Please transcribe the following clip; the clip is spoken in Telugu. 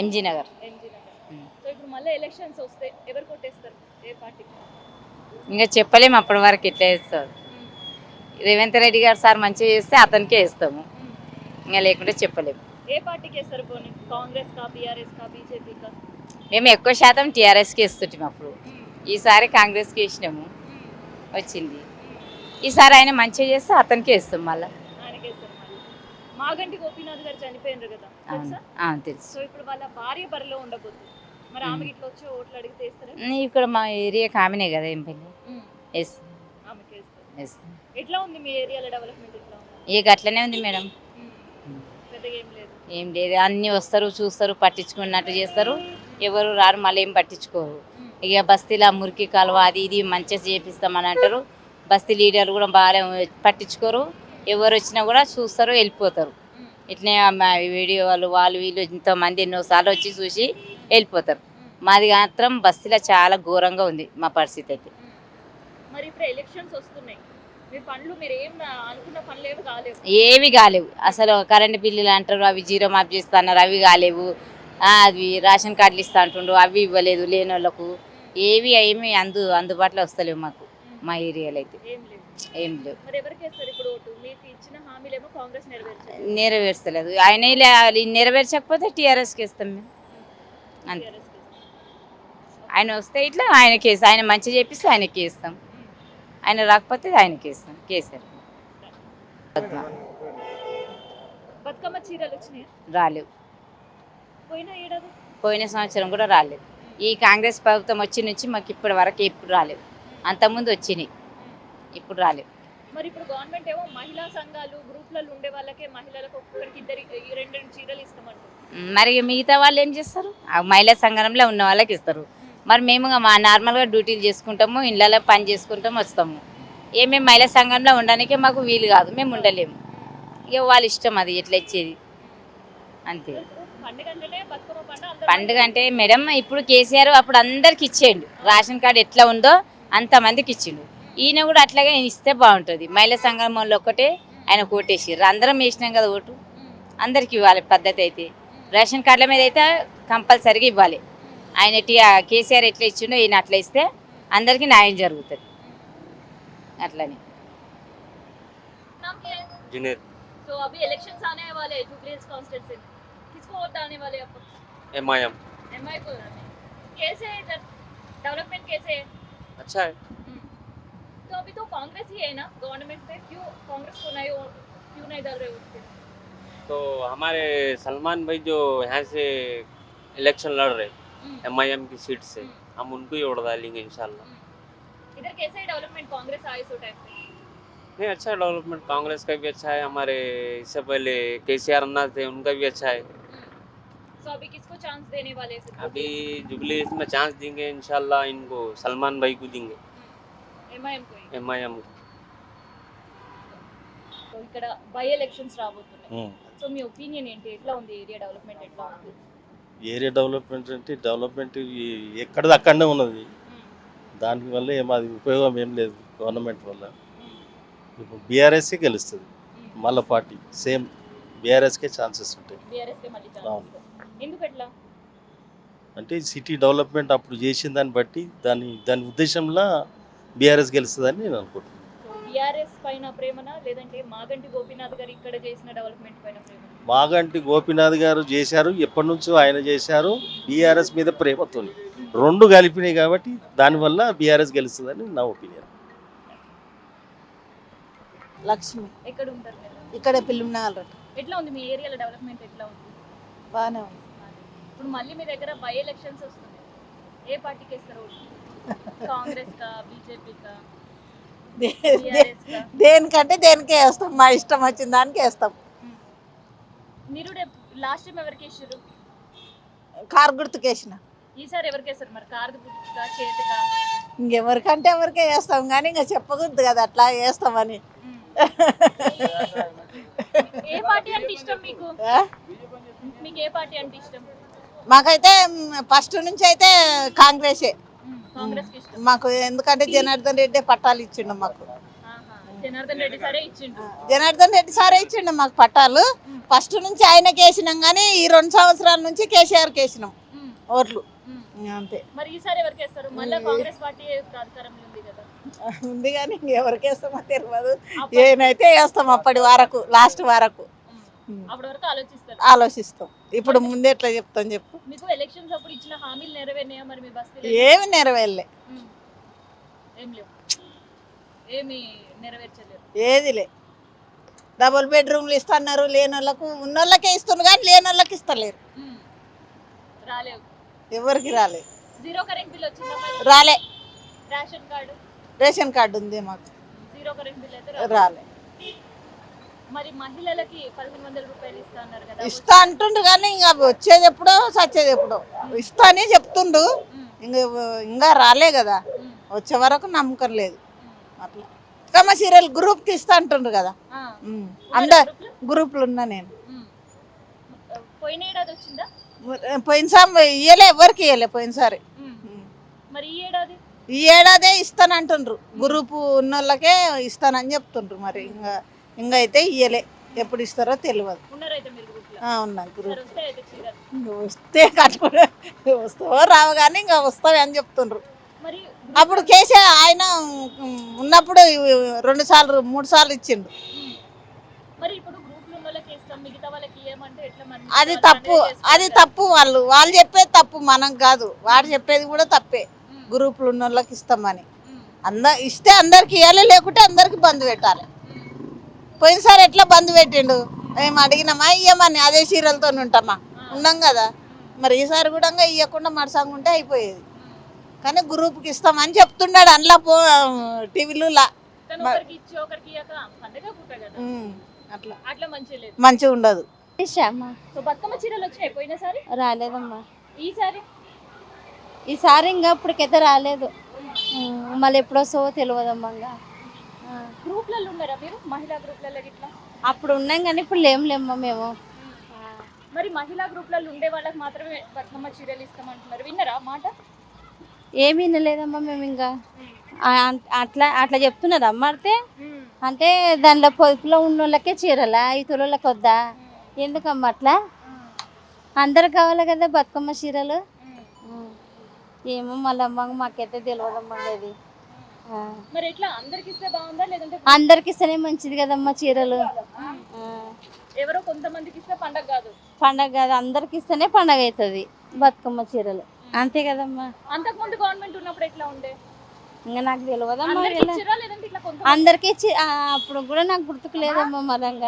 MG Nagar. MG Nagar. So ఇప్పుడు మళ్ళీ ఎలక్షన్స్ వస్తే ఎవరు కొట్టేస్తారు? ఏ పార్టీకి? ఇంకా చెప్పలేము అప్పటి వరకు ఎట్లా చేస్తారు. రేవంత్ రెడ్డి గారు సార్ మంచిగా చేస్తే అతనికే వేస్తాము, ఇంకా లేకుంటే చెప్పలేము. ఏ పార్టీకి వేస్తారు? పోనీ కాంగ్రెస్ కా, బీఆర్ఎస్ కా, బీజేపీ కా? మేము ఎక్కువ శాతం టీఆర్ఎస్కి వేస్తుంటాం. అప్పుడు ఈసారి కాంగ్రెస్కి వేసినాము, వచ్చింది. ఈసారి ఆయన మంచిగా చేస్తే అతనికే వేస్తాం మళ్ళీ. ఆయనకి వేస్తారు మళ్ళీ. మాగంటి గోపీనాథ్ గారు చనిపోయినారు కదా, తెలుసా? తెలుసు. సో ఇప్పుడు వాళ్ళ భార్య బరిలో ఉండబోతుంది. మరి ఆమెకి ఇట్లా వచ్చి ఓట్లు అడిగితే వేస్తారా? ఇక్కడ మా ఏరియా కామినే కదా, ఏం పని వేస్తాం. ఆమెకి వేస్తారు. వేస్తాం. ఎట్లా ఉంది మీ ఏరియాలో డెవలప్మెంట్? ఎట్లా ఉంది? ఇక అట్లనే ఉంది మేడం, పెద్దగా ఏం లేదు. ఏం లేదు. అన్నీ వస్తారు, చూస్తారు, పట్టించుకున్నట్టు చేస్తారు. ఎవరు రారు, మళ్ళీ ఏం పట్టించుకోరు. ఇక బస్తీలో మురికి కాలువ అది ఇది మంచిగా చేపిస్తామని అంటారు. బస్తీ లీడర్లు కూడా బాగా పట్టించుకోరు. ఎవరు వచ్చినా కూడా చూస్తారు, వెళ్ళిపోతారు. ఇట్లనే వీడియో వాళ్ళు వీళ్ళు ఇంతమంది ఎన్నోసార్లు వచ్చి చూసి వెళ్ళిపోతారు. మాది మాత్రం బస్తీలో చాలా ఘోరంగా ఉంది మా పరిస్థితి అయితే. మరి ఇప్పుడు ఎలక్షన్స్ వస్తున్నాయి, మీ పనులు మీరు ఏం అనుకున్న పనులు ఏవి కాలేవు? ఏవి కాలేవు అసలు. కరెంటు బిల్లులు అంటారు, అవి జీరో మాఫ్ చేస్తా అన్నారు, అవి కాలేవు. అవి రేషన్ కార్డులు ఇస్తా అంటుండ్రు, అవి ఇవ్వలేదు లేని వాళ్ళకు. ఏమి అందుబాటులో వస్తలేవు మాకు, మా ఏరియాలో అయితే ఏం లేవు. నెరవేర్చలేదు. ఆయన నెరవేర్చకపోతే టీఆర్ఎస్కి ఇస్తాం మేము, అంతే. ఆయన వస్తే ఇట్లా ఆయనకి వేస్తాం, ఆయన మంచి చేపిస్తే ఆయనకి ఇస్తాం, ఆయన రాకపోతే ఆయనకి ఇస్తాం. కేసీఆర్ రాలేవు. పోయిన సంవత్సరం కూడా రాలేదు. ఈ కాంగ్రెస్ ప్రభుత్వం వచ్చి నుంచి మాకు ఇప్పటి వరకు ఎప్పుడు రాలేవు. అంతకుముందు వచ్చినాయి, ఇప్పుడు రాలేవు. మరి ఇప్పుడు గవర్నమెంట్ ఏమో మహిళా సంఘాలు గ్రూప్లలో ఉండే వాళ్ళకే మహిళలకు ఒక్కొక్కరికి 2 చీరలు ఇస్తామంటారు. మరి మిగతా వాళ్ళు ఏం చేస్తారు? మహిళా సంఘంలో ఉన్న వాళ్ళకి ఇస్తారు. మరి మేము మా నార్మల్గా డ్యూటీలు చేసుకుంటాము, ఇళ్ళలో పని చేసుకుంటాము, వస్తాము. మేము మహిళా సంఘంలో ఉండడానికే మాకు వీలు కాదు, మేము ఉండలేము. ఇక వాళ్ళ ఇష్టం, అది ఎట్లా ఇచ్చేది అంతే. పండుగ అంటే మేడం ఇప్పుడు కేసీఆర్ అప్పుడు అందరికి ఇచ్చేయండు, రేషన్ కార్డు ఎట్లా ఉందో అంతమందికి ఇచ్చిండు. ఈయన కూడా అట్లాగే ఇస్తే బాగుంటుంది. మహిళా సంఘం వాళ్ళు ఒక్కటే ఆయన ఓటేసారు, అందరం వేసినాం కదా ఓటు, అందరికి ఇవ్వాలి పద్ధతి అయితే. రేషన్ కార్డుల మీద అయితే కంపల్సరీగా ఇవ్వాలి. ఆయన కేసీఆర్ ఎట్లా ఇచ్చిండో ఈయన అట్లా ఇస్తే అందరికీ న్యాయం జరుగుతుంది. అట్లని तो अभी इलेक्शंस आने वाले हैं जुबलीहिल्स कॉन्स्टिट्यूंसी में, किसको वोट डालने वाले आप? एमआई को। कैसे है इधर डेवलपमेंट, कैसे है? अच्छा है। तो अभी तो कांग्रेस ही है ना गवर्नमेंट पे, क्यों कांग्रेस को क्यों नहीं डाल रहे वोट? तो हमारे सलमान भाई जो यहाँ से इलेक्शन लड़ रहे एमआईएम की सीट से, हम उनको ही वोट डालेंगे इंशाल्लाह। इधर कैसे है डेवलपमेंट कांग्रेस आए सो टाइम पे? नहीं, अच्छा डेवलपमेंट कांग्रेस का भी अच्छा है। हमारे इससे पहले केसीआर अन्ना थे, उनका भी अच्छा है। तो अभी किसको चांस देने वाले हैं? अभी जुबलीहिल्स में चांस देंगे इंशाल्लाह, इनको सलमान भाई को देंगे, एमआईएम को। तो ఇక్కడ బై ఎలక్షన్స్ రాబోతున్నాయి, సో మీ ఒపీనియన్ ఏంటి? ఎట్లా ఉంది ఏరియా డెవలప్మెంట్? ఎట్లా ఉంది ఏరియా డెవలప్మెంట్ అంటే డెవలప్మెంట్ ఎక్కడిది అక్కడనే ఉన్నది. దానివల్ల అది ఉపయోగం ఏం లేదు గవర్నమెంట్ వల్ల. ఇప్పుడు బీఆర్ఎస్కే గెలుస్తుంది మళ్ళీ పార్టీ, సేమ్ బీఆర్ఎస్కే ఛాన్సెస్ ఉంటాయి. అంటే సిటీ డెవలప్మెంట్ అప్పుడు చేసిన దాన్ని బట్టి దాని ఉద్దేశంలో బీఆర్ఎస్ గెలుస్తుందని నేను అనుకుంటున్నాను. బీఆర్ఎస్ పైన ప్రేమనా లేదంటే మాగంటి గోపీనాథ్ గారు ఇక్కడ చేసిన డెవలప్మెంట్ పైన ప్రేమ? మాగంటి గోపీనాథ్ గారు చేశారు, ఎప్పటి నుంచో ఆయన చేశారు. బీఆర్ఎస్ మీద ప్రేమతో రెండు కలిపినాయి కాబట్టి దానివల్ల బీఆర్ఎస్ గెలుస్తుందని నా ఒపీనియన్. లక్ష్మి. ఎక్కడ ఉంటారు మీరు? ఇక్కడే పిల్లున్నాళ్ళు. ఎట్లా ఉంది మీ ఏరియాలో డెవలప్మెంట్? ఎట్లా ఉంది? బాగానే ఉంది. ఇప్పుడు మళ్ళీ మీ దగ్గర బై ఎలక్షన్స్ వస్తున్నాయి, ఏ పార్టీకి వేస్తారు? కాంగ్రెస్ కా, బీజేపీ కా, దేనికంటే దేనికే వేస్తాం, మా ఇష్టం వచ్చిన దానికి వేస్తాం. మీరు లాస్ట్ టైం ఎవరికి వేసారు? కారు గుర్తుకేసిన. ఈసారి ఎవరికి వేస్తారు మరి? కారు గుర్తుకా, చేతికా? ఇంకెవరికంటే ఎవరికే వేస్తాం, కానీ ఇంకా చెప్పకూడదు కదా అట్లా వేస్తామని. ఏ పార్టీ అంటే ఇష్టం మీకు? మీకు ఏ పార్టీ అంటే ఇష్టం? మాకైతే ఫస్ట్ నుంచి అయితే కాంగ్రెసే కాంగ్రెస్ కి ఇష్టం మాకు. ఎందుకంటే జనార్దన్ రెడ్డి పట్టాలు ఇచ్చిండు మాకు. జనార్దన్ రెడ్డి సరే ఇచ్చిండు. జనార్దన్ రెడ్డి సారే ఇచ్చిండు మాకు పట్టాలు. ఫస్ట్ నుంచి ఆయనకి వేసినాం కానీ ఈ 2 సంవత్సరాల నుంచి కేసీఆర్కి వేసినాం ఉమ్, ఓట్లు. ఉమ్. అంతే మరి ఈసారి ఎవరికి వేస్తారు? మళ్ళీ కాంగ్రెస్ పార్టీ అధికారంలో ఉంది కదా. ఉంది కానీ ఎవరికి వేస్తామో తెలియదు. ఏనైతే వేస్తాం అప్పటి వరకు, లాస్ట్ వరకు అప్పటి వరకు ఆలోచిస్తారు. ఆలోచిస్తాం. ఇప్పుడు ముందే ఎట్లా చెప్తాం చెప్పు. మీకు ఎలక్షన్స్ అప్పుడు ఇచ్చిన హామీలు నెరవేరినాయా మరి మీ బస్తీలో? ఏమి నెరవేర్లే, ఏం లేవు, ఏమి నెరవేర్చలేరు. ఏదిలే. డబుల్ బెడ్రూమ్లు ఇస్తున్నారు, లేని వాళ్ళకు, ఉన్న వాళ్ళకే ఇస్తున్నారు కానీ లేని వాళ్ళకి ఇస్తలేరు. రాలేవు, ఎవరికి రాలే. జీరో కరెంట్ బిల్ వచ్చిందా మరి? రాలే. Ration card? రేషన్ కార్డు ఉంది మాకు, జీరో కరెంట్ బిల్ అయితే రాలే. మరి మహిళలకి 1500 రూపాయలు ఇస్తా అన్నారు కదా. ఇస్తా అంటుండ్రు కానీ ఇంకా వచ్చేది ఎప్పుడో సచ్చేది ఎప్పుడో. ఇస్తా అని చెప్తుండు, ఇంకా రాలే కదా. వచ్చే వరకు నమ్మకం లేదు అట్లా. కమ్మ సీరియల్ గ్రూప్కి ఇస్తా అంటుండ్రు కదా. అందరు గ్రూపులు ఉన్నా నేను. పోయిన ఏడాది వచ్చిందా? పోయినసారి ఇయ్యలే, ఎవరికి ఇయ్యలే పోయినసారి. మరి ఈ ఏడాది? ఈ ఏడాదే ఇస్తానంటుండ్రు, గ్రూపు ఉన్న వాళ్ళకే ఇస్తానని చెప్తుండ్రు. మరి ఇంకా అయితే ఇయ్యలే, ఎప్పుడు ఇస్తారో తెలియదు. ఉన్నారైతే మీరు గ్రూప్ లో? ఉన్నా గ్రూప్. వస్తే అయితే చీరలు వస్తే కట్టుకునే వస్తావో రావు కానీ ఇంకా వస్తావి అని చెప్తుండ్రు. మరి అప్పుడు కేసీఆర్ ఆయన ఉన్నప్పుడు 2 సార్లు 3 సార్లు ఇచ్చిండు. మరి ఇప్పుడు గ్రూప్ లో ఉన్న వాళ్ళకి ఇస్తాం, మిగతా వాళ్ళకి ఏమంటే ఎట్లా? మరి అది తప్పు, అది తప్పు. వాళ్ళు చెప్పేది తప్పు, మనం కాదు. వాడు చెప్పేది కూడా తప్పే. గ్రూపులు ఉన్న వాళ్ళకి ఇస్తామని ఇస్తే అందరికి ఇవ్వాలి, లేకుంటే అందరికి బంద్ పెట్టాలి. పోయినసారి ఎట్లా బంద్ పెట్టిండు? మేము అడిగినామా ఇయ్యమని, అదే చీరలతో ఉంటామా, ఉన్నాం కదా. మరి ఈసారి కూడా ఇవ్వకుండా మడసంగా ఉంటే అయిపోయేది. కానీ గ్రూప్కి ఇస్తామని చెప్తున్నాడు అందులో టీవీలో. అట్లా అట్లా మంచిగా లేదు, మంచిగా ఉండదు. సో బతుకమ్మ చీరలు వచ్చినాయి పోయినసారి? రాలేదమ్మా. ఈసారి ఇంకా ఇప్పటికైతే రాలేదు. మళ్ళీ ఎప్పుడు వస్తావో తెలియదమ్మా. ఇంకా గ్రూప్లలో ఉన్నారా మీరు? మహిళా గ్రూప్లలో ఇట్లా అప్పుడు ఉన్నాం కానీ ఇప్పుడు లేమ్మా మేము. మరి మహిళా గ్రూప్లలో ఉండే వాళ్ళకి మాత్రమే బతుకమ్మ చీరలు ఇస్తామంటున్నారు, విన్నారా మాట? ఏమీ వినలేదమ్మా మేము. ఇంకా అట్లా చెప్తున్నారు అమ్మ. అంటే దానిలో పొదుపులో ఉన్న వాళ్ళకే చీరలా, ఇతరులకు వద్దా? ఎందుకమ్మా అట్లా? అందరు కావాలి కదా బతుకమ్మ చీరలు. ఏమో మళ్ళీ అమ్మ మాకైతే తెలియదమ్మా. అది మరి ఎట్లా అందరికి ఇస్తే బాగుందా లేదంటే? అందరికి ఇస్తేనే మంచిది కదమ్మా చీరలు. ఎవరో కొంతమందికి ఇస్తే పండగ కాదు. పండగ కాదు, అందరికి ఇస్తేనే పండగ అవుతుంది బతుకమ్మ చీరలు. అంతే కదమ్మా. అంతకుముందు గవర్నమెంట్ ఉన్నప్పుడు ఎట్లా ఉండే? ఇంకా నాకు తెలియదమ్మా. అందరికి ఇచ్చిరా లేదంటే ఇట్లా కొంత అందరికి ఇచ్చి అప్పుడు కూడా నాకు గుర్తుకు లేదమ్మా మరంగా.